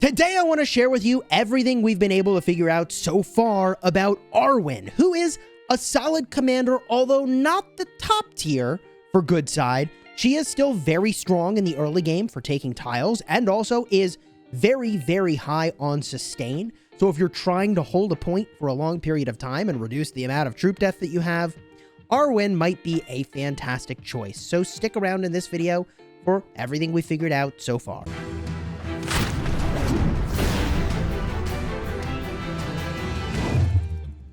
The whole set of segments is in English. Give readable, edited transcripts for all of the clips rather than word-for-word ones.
Today I want to share with you everything we've been able to figure out so far about Arwen, who is a solid commander, although not the top tier for good side. She is still very strong in the early game for taking tiles and also is very, very high on sustain. So if you're trying to hold a point for a long period of time and reduce the amount of troop death that you have, Arwen might be a fantastic choice. So stick around in this video for everything we figured out so far.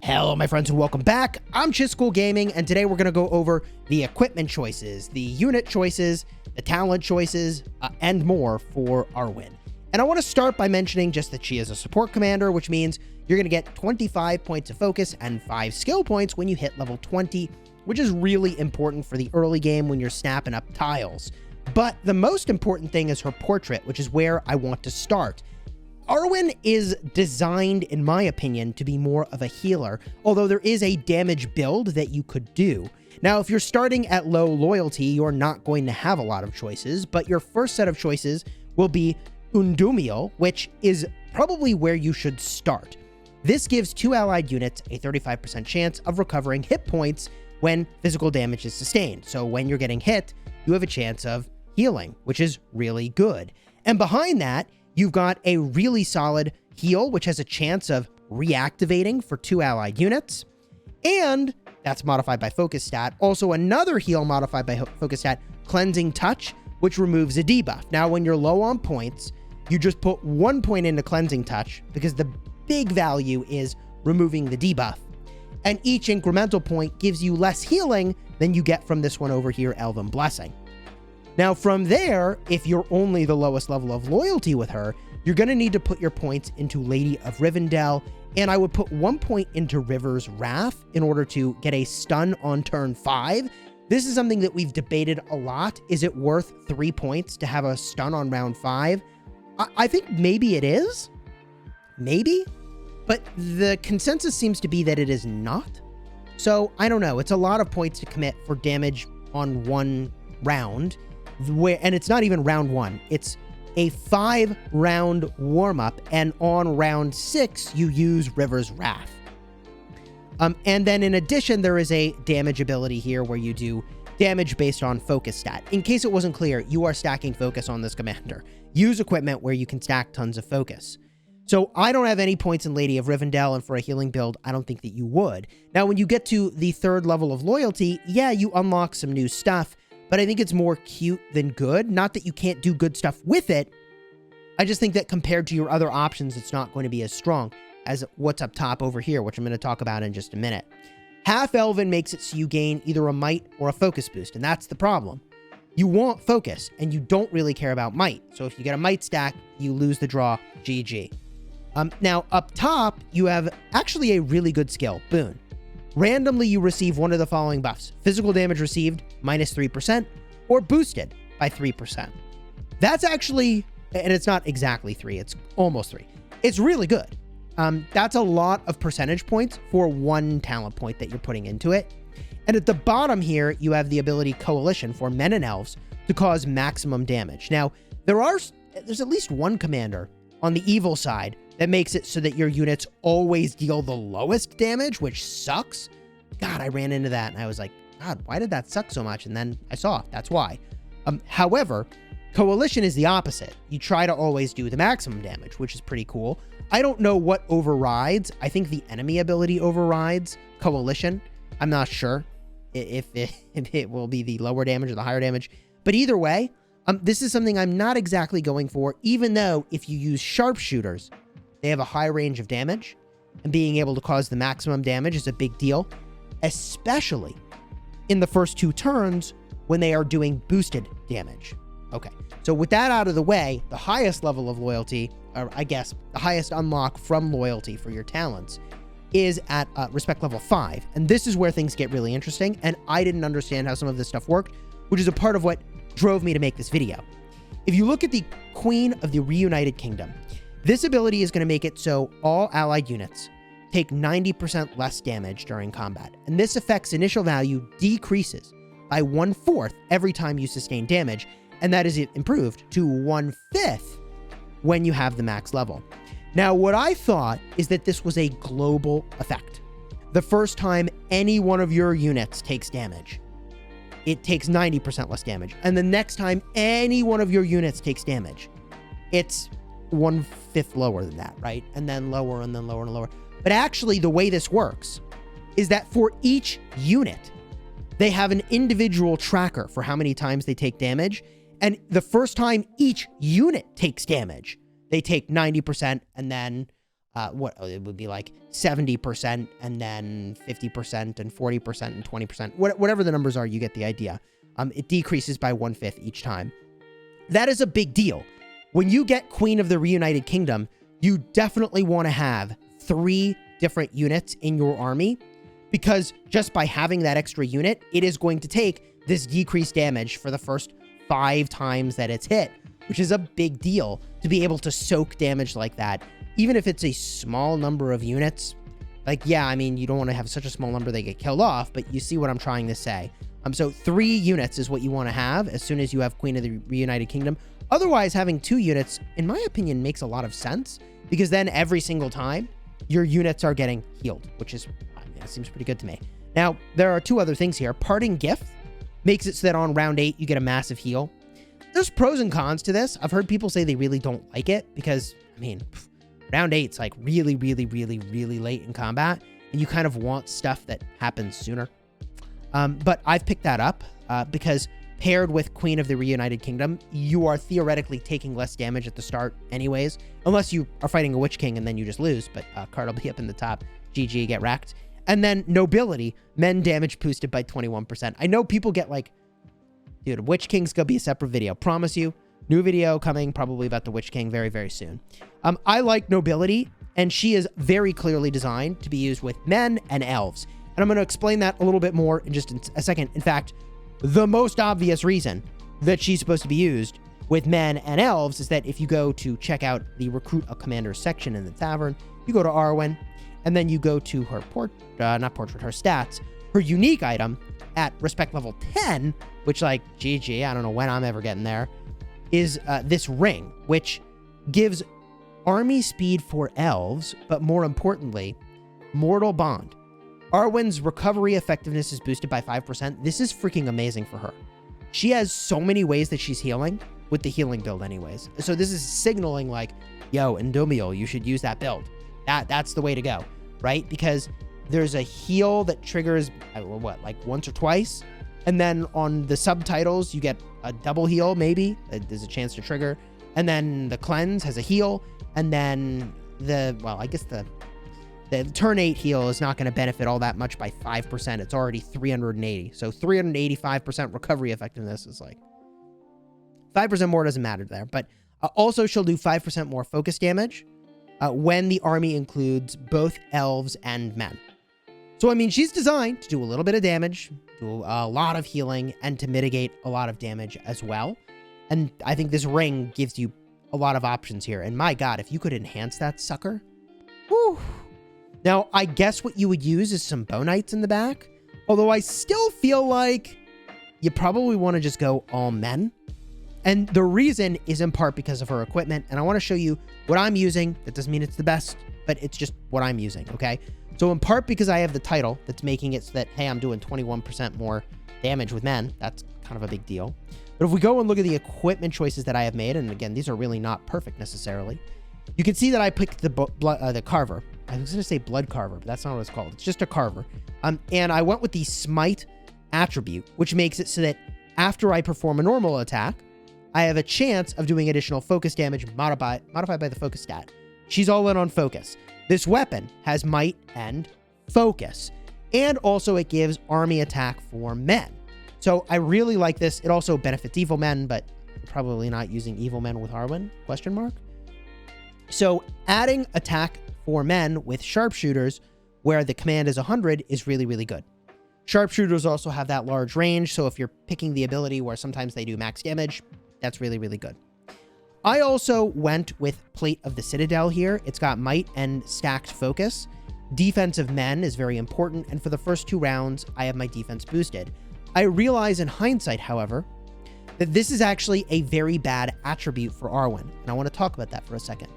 Hello, my friends, and welcome back. I'm Chisgule Gaming, and today we're going to go over the equipment choices, the unit choices, the talent choices, and more for Arwen. And I want to start by mentioning just that she is a support commander, which means you're going to get 25 points of focus and 5 skill points when you hit level 20, which is really important for the early game when you're snapping up tiles. But the most important thing is her portrait, which is where I want to start. Arwen is designed, in my opinion, to be more of a healer, although there is a damage build that you could do. Now, if you're starting at low loyalty, you're not going to have a lot of choices, but your first set of choices will be Undumio, which is probably where you should start. This gives 2 allied units a 35% chance of recovering hit points when physical damage is sustained. So when you're getting hit, you have a chance of healing, which is really good. And behind that, you've got a really solid heal, which has a chance of reactivating for 2 allied units. And that's modified by focus stat. Also another heal modified by focus stat, Cleansing Touch, which removes a debuff. Now, when you're low on points, you just put 1 point into Cleansing Touch because the big value is removing the debuff. And each incremental point gives you less healing than you get from this one over here, Elven Blessing. Now, from there, if you're only the lowest level of loyalty with her, you're going to need to put your points into Lady of Rivendell, and I would put 1 point into River's Wrath in order to get a stun on turn 5. This is something that we've debated a lot. Is it worth 3 points to have a stun on round 5? I think maybe it is. Maybe. But the consensus seems to be that it is not. So, I don't know. It's a lot of points to commit for damage on one round. And it's not even round 1. It's a 5-round warm-up, and on round 6, you use River's Wrath. And then in addition, there is a damage ability here where you do damage based on focus stat. In case it wasn't clear, you are stacking focus on this commander. Use equipment where you can stack tons of focus. So I don't have any points in Lady of Rivendell, and for a healing build, I don't think that you would. Now, when you get to the 3rd level of loyalty, yeah, you unlock some new stuff, but I think it's more cute than good. Not that you can't do good stuff with it. I just think that compared to your other options, it's not going to be as strong as what's up top over here, which I'm going to talk about in just a minute. Half Elven makes it so you gain either a might or a focus boost, and that's the problem. You want focus, and you don't really care about might. So if you get a might stack, you lose the draw. GG. Now, up top, you have actually a really good skill, Boon. Randomly, you receive one of the following buffs. Physical damage received, -3%, or boosted by 3%. That's actually, and it's not exactly 3, it's almost 3. It's really good. That's a lot of percentage points for 1 talent point that you're putting into it. And at the bottom here, you have the ability Coalition for men and elves to cause maximum damage. Now, there's at least one commander on the evil side that makes it so that your units always deal the lowest damage, which sucks. God, I ran into that and I was like, God, why did that suck so much? And then I saw that's why. However, Coalition is the opposite. You try to always do the maximum damage, which is pretty cool. I don't know what overrides. I think the enemy ability overrides Coalition. I'm not sure if it will be the lower damage or the higher damage. But either way, this is something I'm not exactly going for, even though if you use sharpshooters, they have a high range of damage, and being able to cause the maximum damage is a big deal, especially in the first 2 turns when they are doing boosted damage. Okay, so with that out of the way, the highest level of loyalty, or I guess the highest unlock from loyalty for your talents, is at respect level 5. And this is where things get really interesting, and I didn't understand how some of this stuff worked, which is a part of what drove me to make this video. If you look at the Queen of the Reunited Kingdom, this ability is going to make it so all allied units take 90% less damage during combat, and this effect's initial value decreases by 1/4 every time you sustain damage, and that is improved to 1/5 when you have the max level. Now, what I thought is that this was a global effect. The first time any one of your units takes damage, it takes 90% less damage. And the next time any one of your units takes damage, it's 1/5 lower than that, right? And then lower and then lower and lower. But actually, the way this works is that for each unit, they have an individual tracker for how many times they take damage. And the first time each unit takes damage, they take 90%, and then it would be like 70%, and then 50%, and 40%, and 20%. Whatever the numbers are, you get the idea. It decreases by 1/5 each time. That is a big deal. When you get Queen of the Reunited Kingdom, you definitely want to have 3 different units in your army, because just by having that extra unit, it is going to take this decreased damage for the first 5 times that it's hit, which is a big deal to be able to soak damage like that. Even if it's a small number of units, like, yeah, I mean, you don't want to have such a small number they get killed off, but you see what I'm trying to say. So 3 units is what you want to have as soon as you have Queen of the Reunited Kingdom. Otherwise, having 2 units, in my opinion, makes a lot of sense, because then every single time your units are getting healed, which is, I mean, it seems pretty good to me. Now, there are 2 other things here. Parting Gift makes it so that on round 8, you get a massive heal. There's pros and cons to this. I've heard people say they really don't like it because, I mean, round 8's like really, really, really, really late in combat, and you kind of want stuff that happens sooner. But I've picked that up because paired with Queen of the Reunited Kingdom, you are theoretically taking less damage at the start anyways, unless you are fighting a Witch King and then you just lose, but card will be up in the top. GG, get wrecked. And then Nobility, men damage boosted by 21%. I know people get like, dude, Witch King's gonna be a separate video. Promise you. New video coming probably about the Witch King very, very soon. I like Nobility, and she is very clearly designed to be used with men and elves. And I'm going to explain that a little bit more in just a second. In fact, the most obvious reason that she's supposed to be used with men and elves is that if you go to check out the Recruit a Commander section in the tavern, you go to Arwen, and then you go to her her stats, her unique item at respect level 10, which, like, GG, I don't know when I'm ever getting there, is this ring, which gives army speed for elves, but more importantly, Mortal Bond. Arwen's recovery effectiveness is boosted by 5%. This is freaking amazing for her. She has so many ways that she's healing, with the healing build anyways. So this is signaling like, yo, Indomiel, you should use that build. That's the way to go, right? Because there's a heal that triggers, what, like once or twice? And then on the subtitles, you get a double heal, maybe. There's a chance to trigger. And then the cleanse has a heal. And then I guess the turn 8 heal is not going to benefit all that much by 5%. It's already 380. So 385% recovery effectiveness is like 5% more doesn't matter there. But also she'll do 5% more focus damage when the army includes both elves and men. So, I mean, she's designed to do a little bit of damage, do a lot of healing, and to mitigate a lot of damage as well. And I think this ring gives you a lot of options here. And my God, if you could enhance that sucker, whew. Now, I guess what you would use is some Bow Knights in the back. Although I still feel like you probably want to just go all men. And the reason is in part because of her equipment. And I want to show you what I'm using. That doesn't mean it's the best, but it's just what I'm using, okay? So in part because I have the title that's making it so that, hey, I'm doing 21% more damage with men. That's kind of a big deal. But if we go and look at the equipment choices that I have made, and again, these are really not perfect necessarily, you can see that I picked the Carver. I was going to say Blood Carver, but that's not what it's called. It's just a Carver. And I went with the Smite attribute, which makes it so that after I perform a normal attack, I have a chance of doing additional focus damage modified by the focus stat. She's all in on focus. This weapon has might and focus. And also it gives army attack for men. So I really like this. It also benefits evil men, but probably not using evil men with Arwen, ? So adding attack for men with sharpshooters, where the command is 100, is really, really good. Sharpshooters also have that large range, so if you're picking the ability where sometimes they do max damage, that's really, really good. I also went with Plate of the Citadel here. It's got might and stacked focus. Defensive men is very important, and for the first 2 rounds, I have my defense boosted. I realize in hindsight, however, that this is actually a very bad attribute for Arwen. And I want to talk about that for a second.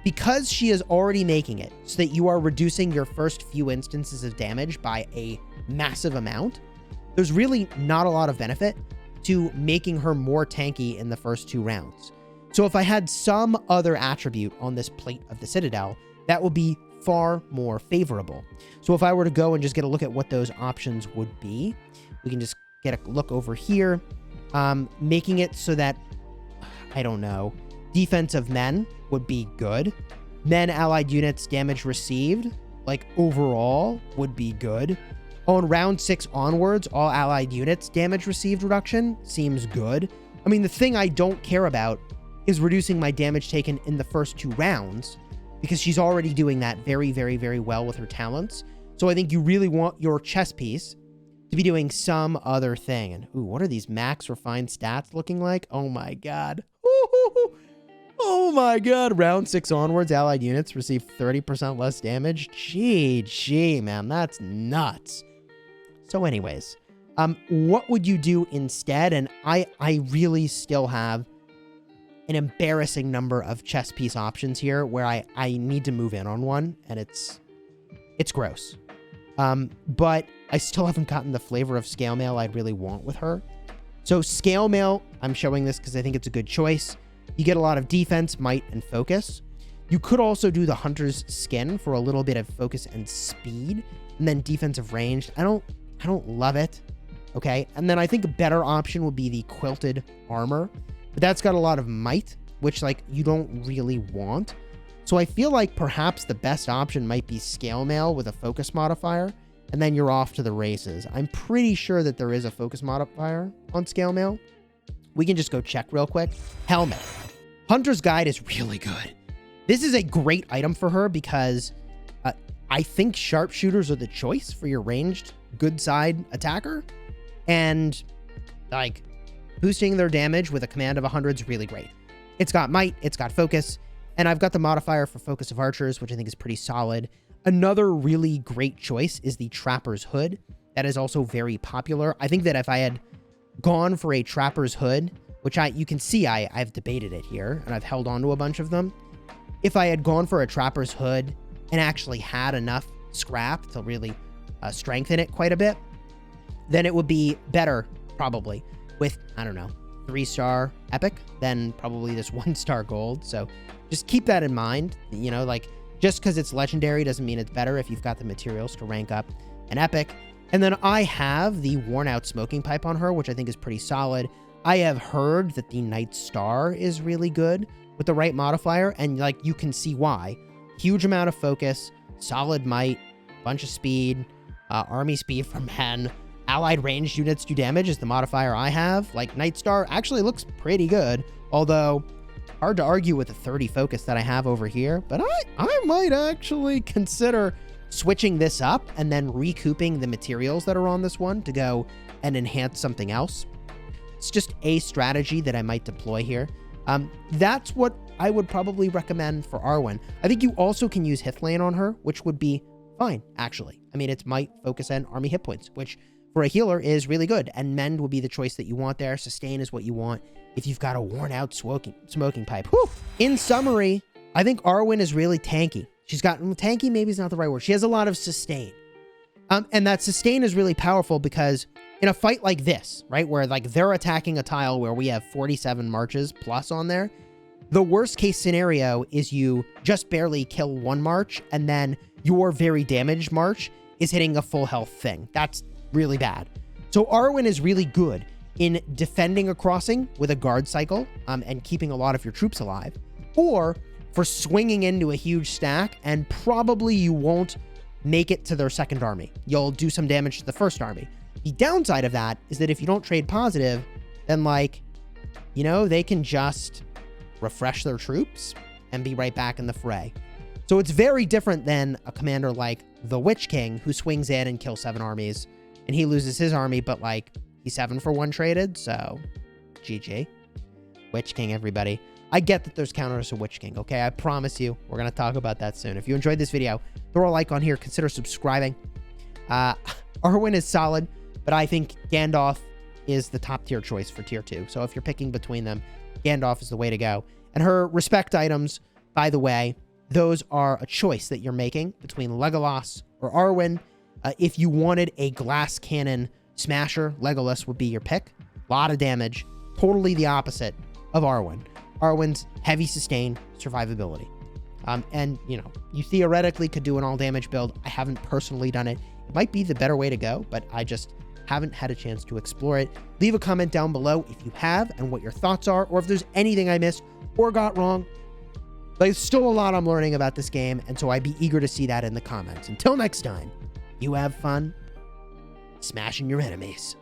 Because she is already making it so that you are reducing your first few instances of damage by a massive amount, there's really not a lot of benefit to making her more tanky in the first 2 rounds. So if I had some other attribute on this plate of the Citadel, that would be far more favorable. So if I were to go and just get a look at what those options would be, we can just get a look over here, making it so that, I don't know, defense of men would be good. Men allied units damage received, like overall, would be good. On round 6 onwards, all allied units damage received reduction seems good. I mean, the thing I don't care about is reducing my damage taken in the first 2 rounds, because she's already doing that very, very, very well with her talents. So I think you really want your chess piece to be doing some other thing. And ooh, what are these max refined stats looking like? Oh my god. Ooh, oh my god. Round 6 onwards, allied units receive 30% less damage. Gee, man, that's nuts. So anyways, what would you do instead? And I really still have an embarrassing number of chess piece options here where I need to move in on one, and it's gross. But I still haven't gotten the flavor of scale mail I'd really want with her. So scale mail, I'm showing this because I think it's a good choice. You get a lot of defense, might, and focus. You could also do the hunter's skin for a little bit of focus and speed, and then defensive range. I don't love it. Okay. And then I think a better option would be the quilted armor, but that's got a lot of might, which like you don't really want. So I feel like perhaps the best option might be scale mail with a focus modifier, and then you're off to the races. I'm pretty sure that there is a focus modifier on scale mail. We can just go check real quick. Helmet. Hunter's Guide is really good. This is a great item for her because I think sharpshooters are the choice for your ranged good side attacker. And like boosting their damage with a command of 100 is really great. It's got might, it's got focus, and I've got the modifier for focus of archers, which I think is pretty solid. Another really great choice is the Trapper's Hood. That is also very popular. I think that if I had gone for a Trapper's Hood, which you can see I've debated it here, and I've held on to a bunch of them. If I had gone for a Trapper's Hood and actually had enough scrap to really strengthen it quite a bit, then it would be better, probably, with, I don't know, 3-star epic than probably this 1-star gold. So just keep that in mind. You know, like, just because it's legendary doesn't mean it's better if you've got the materials to rank up an epic. And then I have the worn out smoking pipe on her, which I think is pretty solid. I have heard that the Night Star is really good with the right modifier, and like you can see why. Huge amount of focus, solid might, bunch of speed, army speed from men. Allied ranged units do damage is the modifier I have. Like, Night Star actually looks pretty good, although hard to argue with the 30 focus that I have over here. But I might actually consider switching this up and then recouping the materials that are on this one to go and enhance something else. It's just a strategy that I might deploy here. That's what I would probably recommend for Arwen. I think you also can use Hithlane on her, which would be fine, actually. I mean, it's might, focus, and army hit points, which for a healer is really good. And Mend would be the choice that you want there. Sustain is what you want if you've got a worn out smoking pipe. Whew. In summary, I think Arwen is really tanky. She's got, tanky maybe is not the right word. She has a lot of sustain. And that sustain is really powerful because in a fight like this, right, where like they're attacking a tile where we have 47 marches plus on there, the worst case scenario is you just barely kill one march and then your very damaged march is hitting a full health thing. That's really bad. So Arwen is really good in defending a crossing with a guard cycle and keeping a lot of your troops alive, or for swinging into a huge stack and probably you won't make it to their second army. You'll do some damage to the first army. The downside of that is that if you don't trade positive, then like, you know, they can just refresh their troops and be right back in the fray. So it's very different than a commander like the Witch King who swings in and kills 7 armies and he loses his army, but like he's 7 for 1 traded. So GG. Witch King, everybody. I get that there's counters to Witch King. Okay. I promise you, we're going to talk about that soon. If you enjoyed this video, throw a like on here, consider subscribing. Arwen is solid, but I think Gandalf is the top tier choice for tier 2. So if you're picking between them, Gandalf is the way to go. And her respect items, by the way, those are a choice that you're making between Legolas or Arwen. If you wanted a glass cannon smasher, Legolas would be your pick. A lot of damage. Totally the opposite of Arwen. Arwen's heavy sustain, survivability. And, you know, you theoretically could do an all-damage build. I haven't personally done it. It might be the better way to go, but I just haven't had a chance to explore it. Leave a comment down below if you have and what your thoughts are, or if there's anything I missed or got wrong. There's still a lot I'm learning about this game, and so I'd be eager to see that in the comments. Until next time, you have fun smashing your enemies.